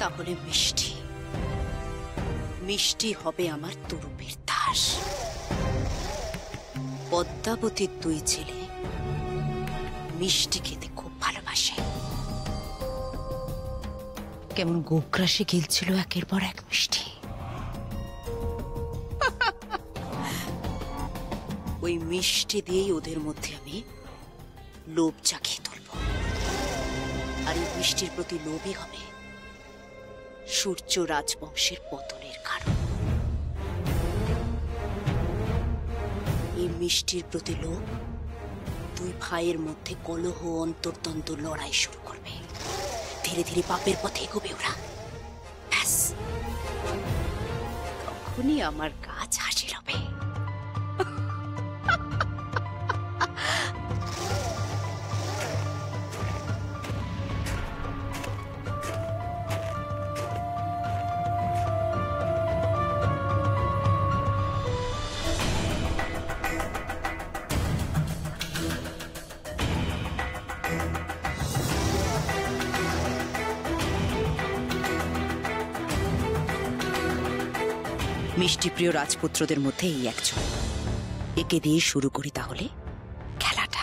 তাহলে মিষ্টি মিষ্টি হবে আমার তুরুপের দাস। পদ্মাবতীর দুই ছেলে মিষ্টি খেতে খুব ভালোবাসে। কেমন গোগ্রাসে গিলছিল একের পর এক মিষ্টি। ওই মিষ্টি দিয়েই ওদের মধ্যে আমি লোভ জাগিয়ে তুলব। আর এই মিষ্টির প্রতি লোভই হবে সূর্য রাজবংশের পতনের কারণ। এই মিষ্টির প্রতি লোভ দুই ভাইয়ের মধ্যে কলহ, অন্তর্দ্বন্দ্ব, লড়াই শুরু করবে। ধীরে ধীরে পাপের পথে এগোবে ওরা। ব্যাস, তখনই আমার গাছ হাসি হবে। মিষ্টিপ্রিয় রাজপুত্রদের মধ্যে এই একজন। একে দিয়ে শুরু করি তাহলে খেলাটা।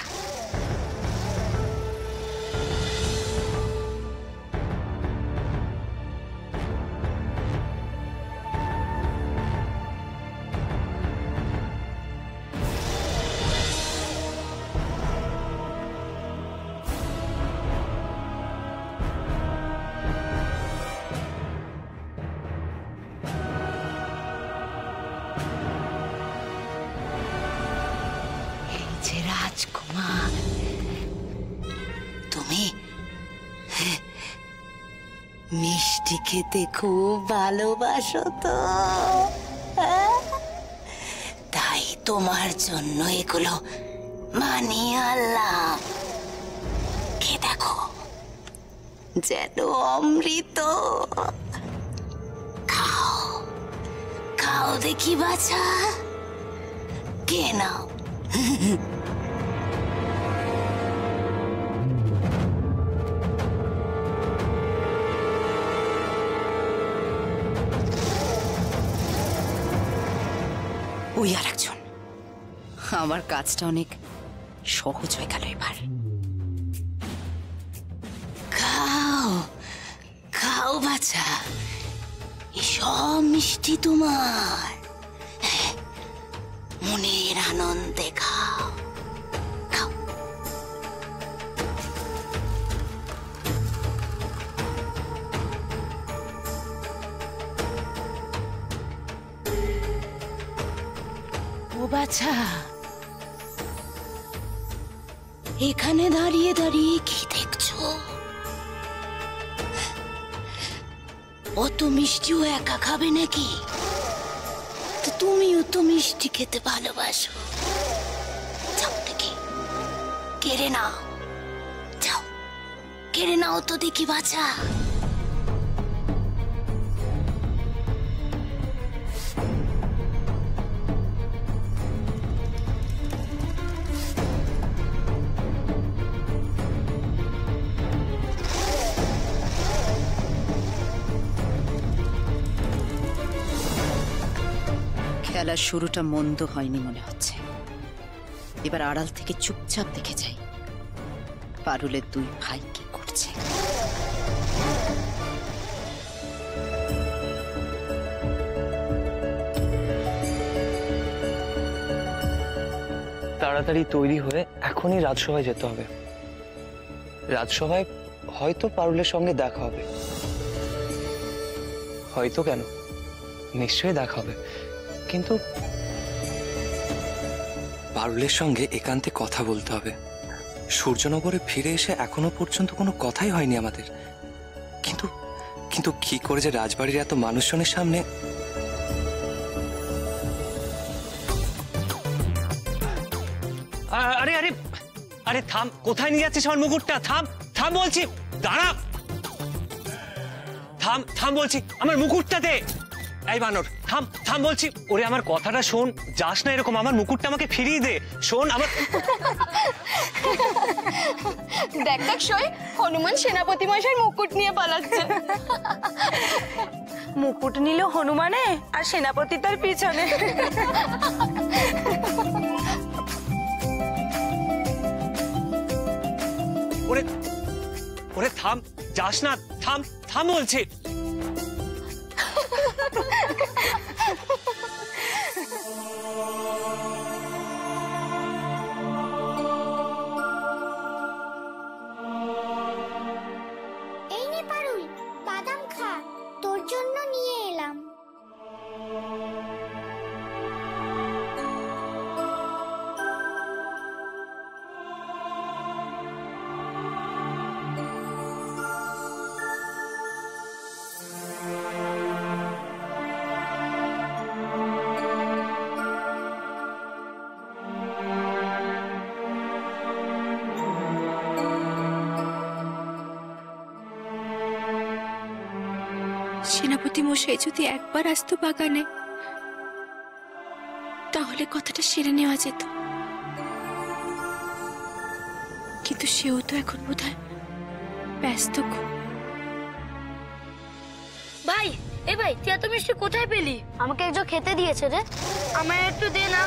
রাজকুমার, তুমি মিষ্টি খেতে খুব ভালোবাসো তো, তাই তোমার জন্য এগুলো বানিয়ে আনলাম। খেয়ে দেখো, যেন অমৃত। খাও খাও দেখি বাছা, কে নাও। ওই আর একজন। আমার কাজটা অনেক সহজ হয়ে গেল এবার। খাও খাও বাছা, এসব মিষ্টি তোমার। মনের আনন্দে খাও খাও। ও বাছা, এখানে দাঁড়িয়ে দাঁড়িয়ে কি দেখছো? অত মিষ্টিও একা খাবে নাকি? তুমিও তো মিষ্টি খেতে ভালোবাসো। যাও দেখি কেড়ে নাও, যাও কেড়ে নাও তো দেখি বাছা। খেলার শুরুটা মন্দ হয়নি মনে হচ্ছে। এবার আড়াল থেকে চুপচাপ দেখে যাই পারুলের দুই ভাই কি করছে। তাড়াতাড়ি তৈরি হয়ে এখনই রাজসভায় যেতে হবে। রাজসভায় হয়তো পারুলের সঙ্গে দেখা হবে। হয়তো কেন, নিশ্চয়ই দেখা হবে। কিন্তু পারুলের সঙ্গে একান্তে কথা বলতে হবে। সূর্যনগরে ফিরে এসে এখনো পর্যন্ত কোনো কথাই হয়নি আমাদের। কিন্তু কিন্তু কি করে যে রাজবাড়ির এত মানুষজনের সামনে। আরে আরে আরে থাম, কোথায় নিয়ে যাচ্ছিস আমার মুকুটটা? থাম থাম বলছি, দাঁড়া। থাম থাম বলছি, আমার মুকুটটা দে। এই বানর থাম থাম বলছি। ওরে আমার কথাটা শোন, যাস না এরকম, আমার মুকুটটা আমাকে ফিরিয়ে দে। শোন আমার দেখ দেখ সই, হনুমান সেনাপতি মশাই মুকুট নিয়ে পালাচ্ছে। মুকুট নিল হনুমানে আর সেনাপতি তার পিছনে। ওরে ওরে থাম, যাস না, থাম থাম বলছি। এই নে পারুল, বাদাম খা, তোর জন্য নিয়ে এলাম। সেনাপতি মশাই যদি একবার আসতো বাগানে, তাহলে কথাটা সেরে নেওয়া যেত। কিন্তু সেও তো এখন বোধহয় ব্যস্ত। ভাই, এ ভাই, তুই এত মিষ্টি কোথায় পেলি? আমাকে একজন খেতে দিয়েছে রে, আমায় একটু দে না।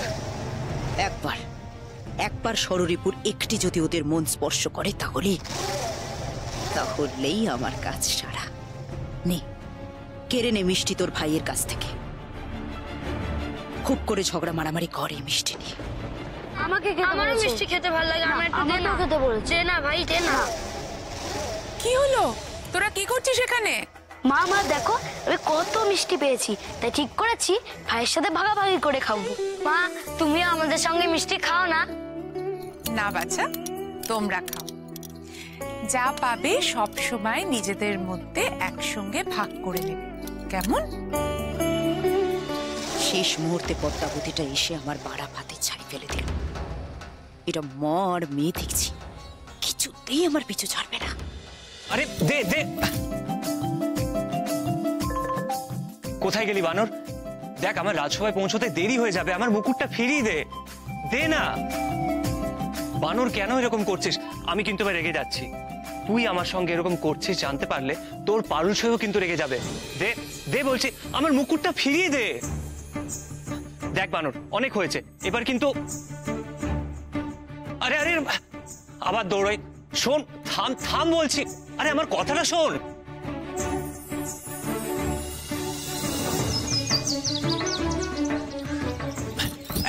একবার ষড়রিপুর একটি যদি ওদের মন স্পর্শ করে তাহলেই আমার কাজ সারা। নে, কেড়ে নে মিষ্টি তোর ভাইয়ের কাছ থেকে। খুব করে ঝগড়া মারামারি করে মিষ্টি নিয়ে। আমাকে খেতে, আমারও মিষ্টি খেতে ভালো লাগে, আমায় একটু দে না। খেতে বলেছে, দে না ভাই, দে না। কি হলো, তোরা কি করছিস এখানে? মা মা দেখো, আমি কত মিষ্টি পেয়েছি, তাই ঠিক করেছি ভাইয়ের সাথে ভাগাভাগি করে খাবো। মা, তুমিও আমাদের সঙ্গে মিষ্টি খাও না। না বাচ্চা, তোমরা খাও। যা পাবে সব সময় নিজেদের মধ্যে একসঙ্গে ভাগ করে নেবে, কেমন? শেষ মুহূর্তে পদ্মাবতীটা এসে আমার বাড়া ভাতে ছাই ফেলে দিল। এটা মর মেয়ে দেখছি, কিছুতেই আমার পিছু ছাড়বে না। আরে দে দে। কোথায় গেলি বানর? দেখ আমার রাজসভায় পৌঁছতে দেরি হয়ে যাবে, আমার মুকুটটা ফিরিয়ে দে। দে না বানর, কেন এরকম করছিস? আমি কিন্তু এবার রেগে যাচ্ছি। তুই আমার সঙ্গে এরকম করছিস জানতে পারলে তোর পারুল সইও কিন্তু রেগে যাবে। দে দে বলছি, আমার মুকুটটা ফিরিয়ে দে। দেখ বানর, অনেক হয়েছে, এবার কিন্তু। আরে আরে আবার দৌড়াই। শোন, থাম থাম বলছি। আরে আমার কথাটা শোন।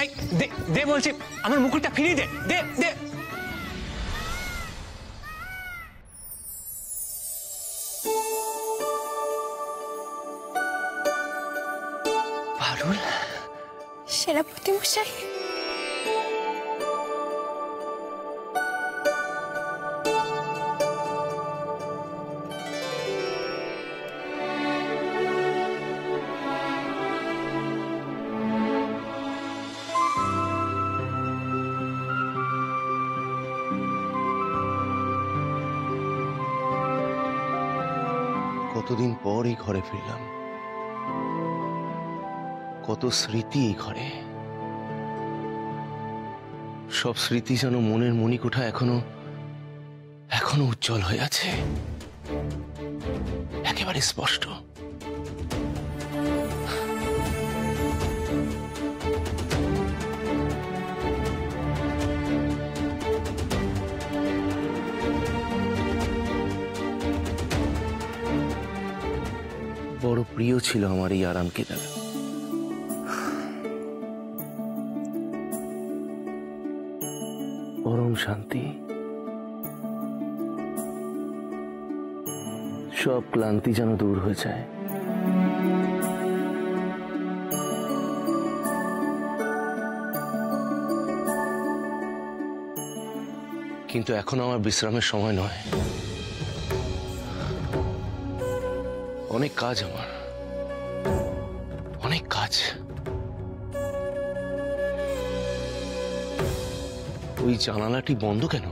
এই দে দে বলছি, আমার মুকুটটা ফিরিয়ে দে। দে দে। পারুল, সেনাপতি মশাই, কতদিন পর এই ঘরে ফিরলাম, কত স্মৃতি এই ঘরে। সব স্মৃতি যেন মনের মণিকোঠা এখনো উজ্জ্বল হয়ে আছে, একেবারে স্পষ্ট। বড় প্রিয় ছিল আমার এই আরাম কেদার। পরম শান্তি, সব ক্লান্তি যেন দূর হয়ে যায়। কিন্তু এখন আমার বিশ্রামের সময় নয়, অনেক কাজ, আমার অনেক কাজ। ওই জানালাটি বন্ধ কেন?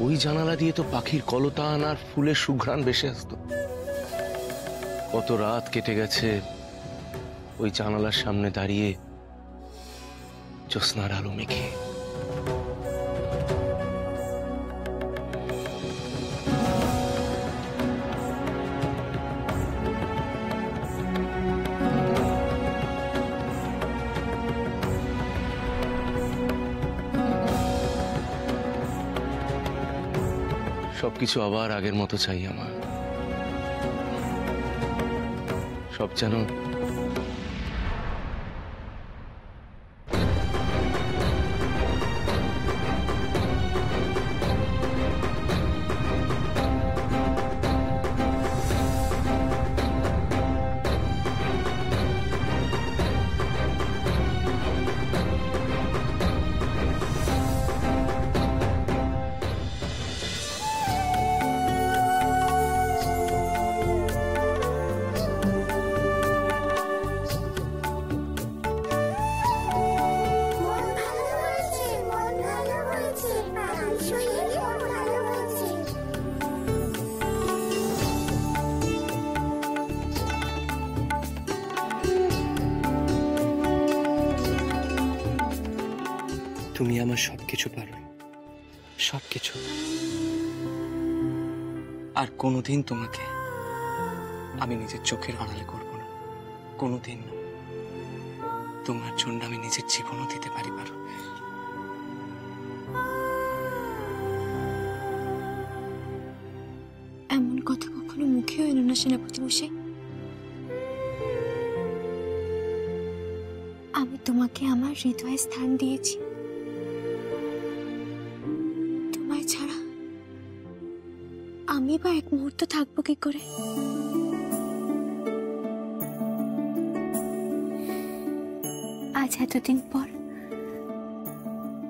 ওই জানালা দিয়ে তো পাখির কলতান আর ফুলের সুঘ্রাণ ভেসে আসতো। কত রাত কেটে গেছে, ওই জানালার সামনে দাঁড়িয়ে জ্যোৎস্নার আলো মেখে। সবকিছু আবার আগের মতো চাই আমার। সব যেন তুমি আমার সবকিছু পারো, সবকিছু। আর কোনোদিন তোমাকে আমি নিজের চোখের আড়ালে করব না, কোনোদিন না। তোমার জন্য আমি নিজের জীবনও দিতে পারি পারো। এমন কথা কখনো মুখেও এলো না সেনাপতি মশাই। আমি তোমাকে আমার হৃদয়ে স্থান দিয়েছি। তোমায় ছাড়া আমি বা এক মুহূর্ত থাকবো কি করে? আজ এতদিন পর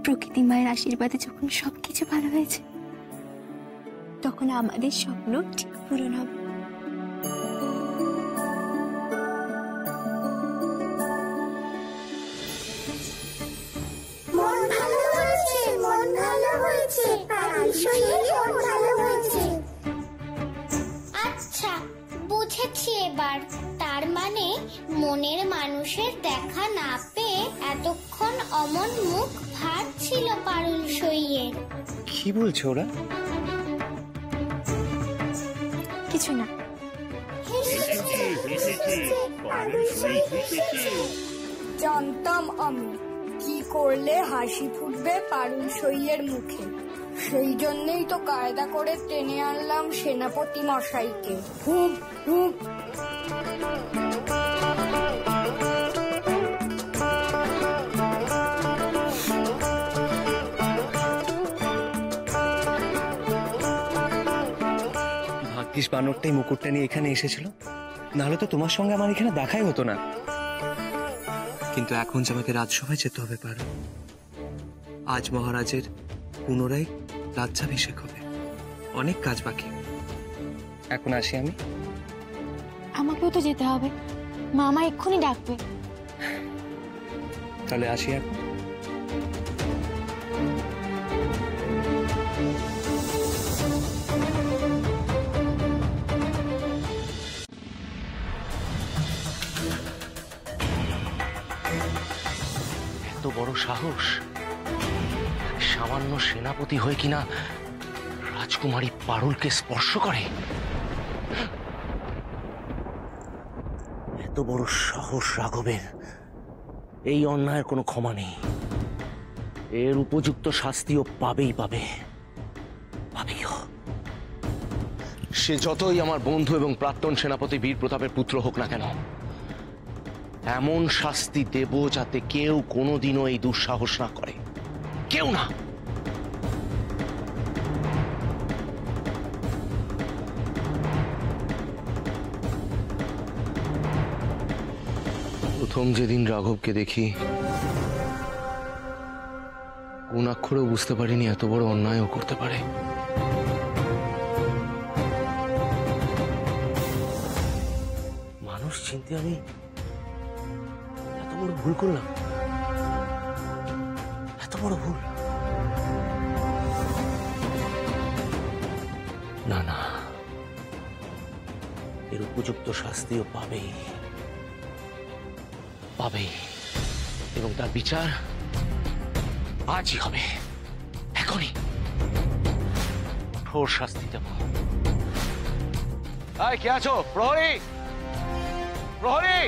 প্রকৃতি মায়ের আশীর্বাদে যখন সবকিছু ভালো হয়েছে, তখন আমাদের স্বপ্ন ঠিক পূরণ হবে। মন ভালো হয়েছে, মন ভালো হয়েছে, পাড়ার সইয়ের মন ভালো হয়েছে। আচ্ছা, বুঝেছি এবার। তার মানে মনের মানুষের দেখা না পেয়ে এতক্ষণ অমন মুখ ভার ছিল পারুল সইয়ের। কি বলছো ওরা? কিছু না। জানতাম আমি কি করলে হাসি ফুটবে পারুল সইয়ের মুখে। সেই জন্যই তো কায়দা করে টেনে আনলাম সেনাপতি মশাইকে। হুম হুম। ভাগ্যিস বানরটাই মুকুটটা নিয়ে এখানে এসেছিল, নাহলে তো তোমার সঙ্গে আমার এখানে দেখাই হতো না। কিন্তু এখন যে আমাকে রাজসভায় যেতে হবে পারো। আজ মহারাজের পুনরায় রাজ্যাভিষেক হবে, অনেক কাজ বাকি। এখন আসি আমি। আমাকেও তো যেতে হবে, মামা এক্ষুনি ডাকবে। তাহলে আসি এখন। এত বড় সাহস! সামান্য সেনাপতি হয়ে কিনা রাজকুমারী পারুলকে স্পর্শ করে? এত বড় সাহস রাঘবের! এই অন্যায়ের কোনো ক্ষমা নেই। এর উপযুক্ত শাস্তিও পাবেই পাবে, পাবেও। সে যতই আমার বন্ধু এবং প্রাক্তন সেনাপতি বীর প্রতাপের পুত্র হোক না কেন, এমন শাস্তি দেব যাতে কেউ কোনোদিনও এই দুঃসাহস না করে, কেউ না। প্রথম যেদিন রাঘবকে দেখি, কোন অক্ষরেও বুঝতে পারিনি এত বড় অন্যায়ও করতে পারে। মানুষ চিনতে আমি এত বড় ভুল করলাম, এত বড় ভুল। না না, এর উপযুক্ত শাস্তিও পাবেই, পাবেই, এবং তার বিচার আজই হবে, এখনই কঠোর শাস্তি দেব। কে আছো? প্রহরী, প্রহরী!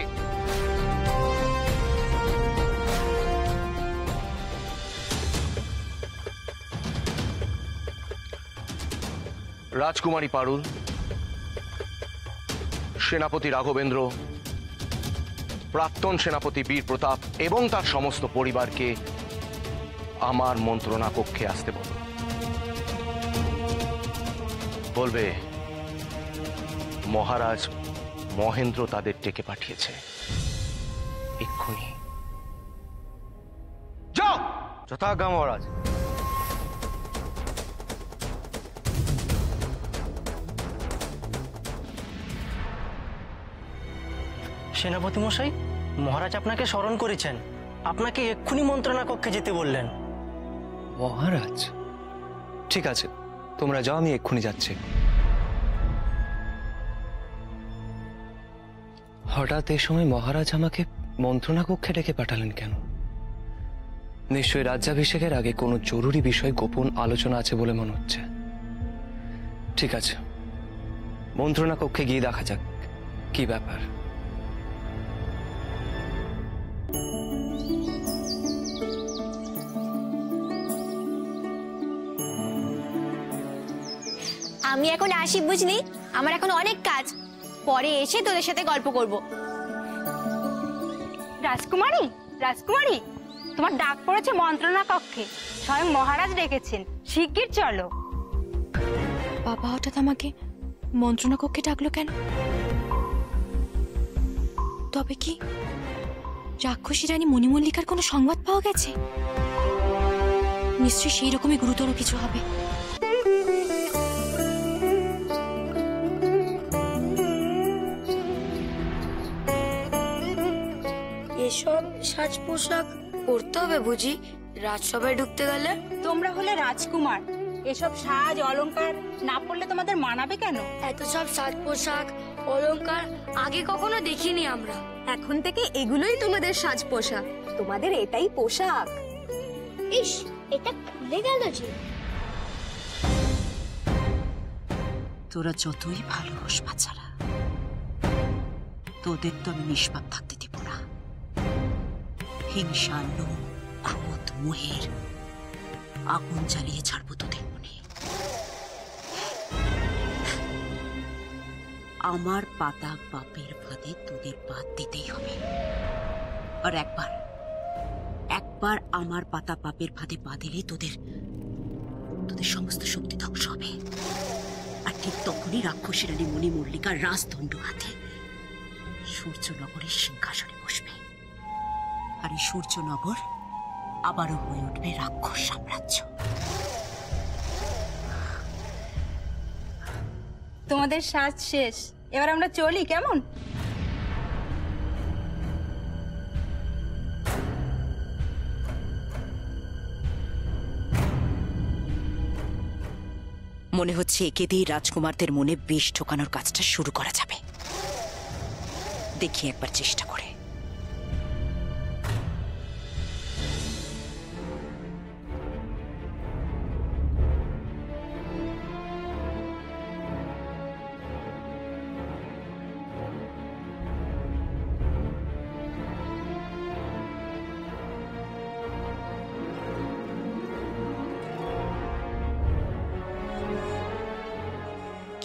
রাজকুমারী পারুল, সেনাপতি রাঘবেন্দ্র, প্রাক্তন সেনাপতি বীর প্রতাপ এবং তার সমস্ত পরিবারকে আমার মন্ত্রণা কক্ষে আসতে বলো। বলবে মহারাজ মহেন্দ্র তাদের ডেকে পাঠিয়েছে, এক্ষুনি যাও। যথাজ্ঞা মহারাজ। সেনাপতি মশাই, মহারাজ আপনাকে স্মরণ করেছেন, আপনাকে এক্ষুনি মন্ত্রণা কক্ষে যেতে বললেন। মহারাজ? ঠিক আছে, তোমরা যাও, আমি এক্ষুনি যাচ্ছি। হঠাৎ এই সময় মহারাজ আমাকে মন্ত্রণা কক্ষে ডেকে পাঠালেন কেন? নিশ্চয়ই রাজ্যাভিষেকের আগে কোনো জরুরি বিষয় গোপন আলোচনা আছে বলে মনে হচ্ছে। ঠিক আছে, মন্ত্রণা কক্ষে গিয়ে দেখা যাক কি ব্যাপার। আমি এখন আসি, বুঝলি? আমার এখন অনেক কাজ, পরে এসে তোদের সাথে গল্প করব। রাজকুমারী, রাজকুমারী, তোমার ডাক পড়েছে মন্ত্রণা কক্ষে, স্বয়ং মহারাজ ডেকেছেন, শিগগির চলো। বাবা হঠাৎ আমাকে মন্ত্রণা কক্ষে ডাকলো কেন? তবে কি রাক্ষসী রানী মণিমল্লিকার কোনো সংবাদ পাওয়া গেছে? নিশ্চয়ই সেই রকমই গুরুতর কিছু হবে। এসব সাজ পোশাক পরতে হবে বুঝি রাজসভায় ঢুকতে গেলে? তোমরা হলে রাজকুমার, এসব সাজ অলংকার না পড়লে তোমাদের মানাবে কেন? এত সব সাজ পোশাক অলংকার আগে কখনো দেখিনি আমরা। এখন থেকে এগুলোই তোমাদের সাজ পোশাক, তোমাদের এটাই পোশাক। ইস, এটা খুলে গেল যে। তোরা যতই ভালো হোস বাচ্চারা, তোদের তো আমি নিষ্পাপ থাকতে দেব না। হিংসা, লোভ, ক্রোধ, মোহের আগুন জ্বালিয়ে ছাড়বো তোদের মনে। আমার পাতা পাপের ফাঁদে তোদের বাদ দিতেই হবে। আর একবার আমার পাতা পাপের ফাঁদে পা দিলে তোদের সমস্ত শক্তি ধ্বংস হবে। আর ঠিক তখনই রাক্ষসী রানী মণিমল্লিকার রাজদণ্ড হাতে সূর্যনগরের সিংহাসনে বসবে। আর এই সূর্যনগর আবারও হয়ে উঠবে রাক্ষস সাম্রাজ্য। তোমাদের সাজ শেষ, এবার আমরা চলি, কেমন? মনে হচ্ছে একে দিয়ে রাজকুমারদের মনে বিষ ঢোকানোর কাজটা শুরু করা যাবে। দেখি একবার চেষ্টা করে।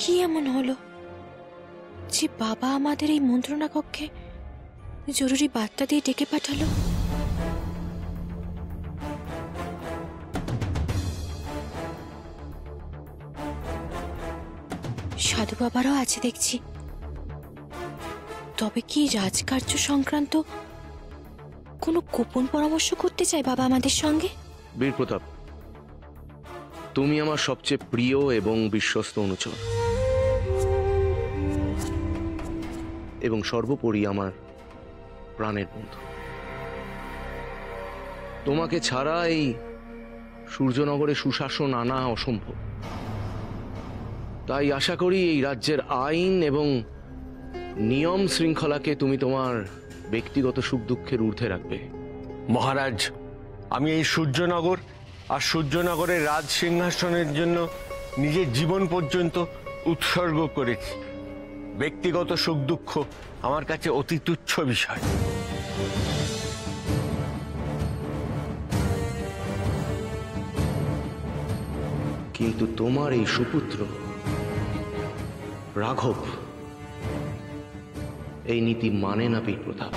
কি এমন হলো যে বাবা আমাদের এই মন্ত্রণা কক্ষে জরুরি বার্তা দিয়ে ডেকে পাঠালো? সাধু বাবারাও আছে দেখছি। তবে কি রাজকার্য সংক্রান্ত কোনো গোপন পরামর্শ করতে চায় বাবা আমাদের সঙ্গে? বীর প্রতাপ, তুমি আমার সবচেয়ে প্রিয় এবং বিশ্বস্ত অনুচর, এবং সর্বোপরি আমার প্রাণের বন্ধু। তোমাকে ছাড়া এই সূর্যনগরে সুশাসন আনা অসম্ভব। তাই আশা করি এই রাজ্যের আইন এবং নিয়ম শৃঙ্খলাকে তুমি তোমার ব্যক্তিগত সুখ দুঃখের ঊর্ধ্বে রাখবে। মহারাজ, আমি এই সূর্যনগর আর সূর্যনগরের রাজ সিংহাসনের জন্য নিজের জীবন পর্যন্ত উৎসর্গ করেছি। ব্যক্তিগত সুখ দুঃখ আমার কাছে অতি তুচ্ছ বিষয়। কিন্তু তোমার এই সুপুত্র রাঘব এই নীতি মানে না বীর প্রতাপ।